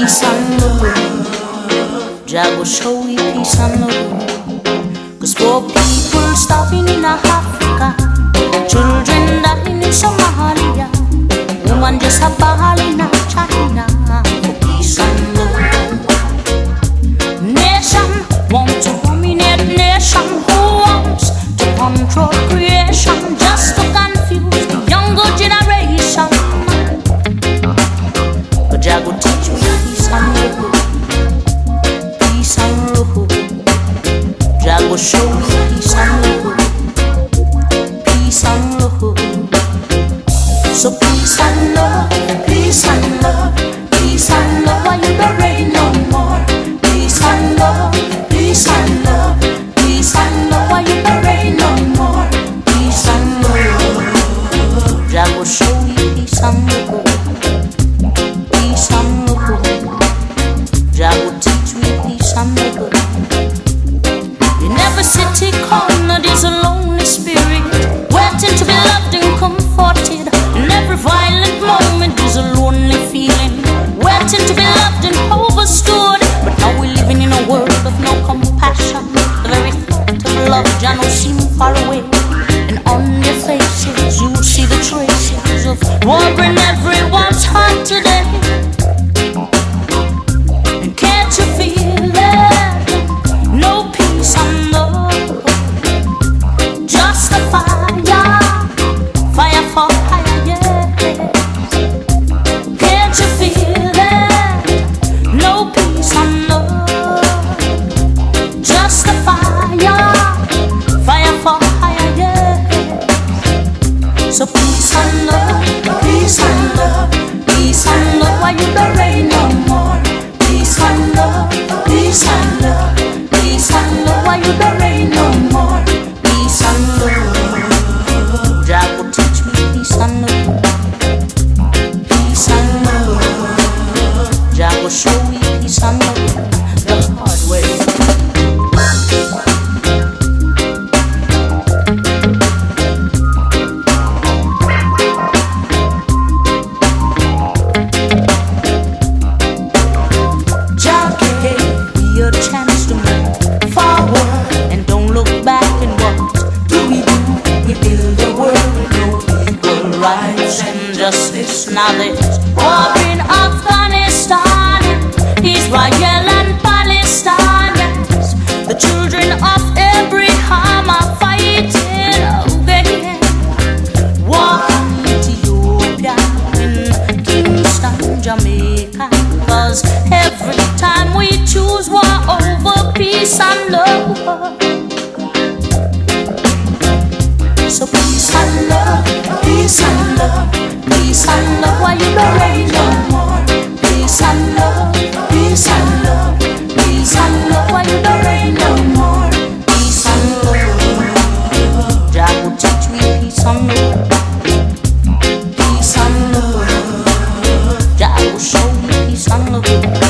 peace and love. Jah go show we peace and love. 'Cause poor people starving in Africa, children dying in Somalia, woman just a ball in China for peace and love. Nation want to dominate nation, who wants to control creation, just to confuse the younger generation. But Jah go teach me peace and love, peace and love. Jah go show me peace and love, peace and love. So peace and love, peace and love, peace and love. Why you don't rain no more? Peace and love, peace and love, peace and love. Why you don't rain no more? Peace and love. Jah go show me peace and love, peace and love. Jah go teach me peace and love. In every city corner there's a lonely spirit waiting to be loved and comforted. In every violent moment there's a lonely feeling waiting to be loved and overstood. But now we're living in a world of no compassion. The very thought of love Jah no seem far away. And on their faces you'll see the traces of war in everyone's heart today. And can't you feel it? No peace and love, just a fire, fire for hire, yeah. Can't you feel it? No peace and love, just a fire, fire for hire, yeah. So peace and love, peace and love, peace and love. Why you don't rain no more? Peace and love, peace and love, peace and love. Why you don't rain no more? Peace and love. Jah go teach me peace and love, peace and love. Jah go show me peace and love the hard way. Jah gave me a chance to move forward and don't look back. And what do? We build a world with no equal rights and justice. Now there's war in Afghanistan, Israel and Palestine. The children of Abraham are fighting again. War in Ethiopia, in Kingston, Jamaica. 'Cause every time we choose war over peace and love. So peace and love, peace and love, peace and love. Why you don't rain no more? Peace and love, peace and love, peace and love. Why you don't rain no more? Peace and love. Jah go teach me peace and love, peace and love. Jah go show me peace and love.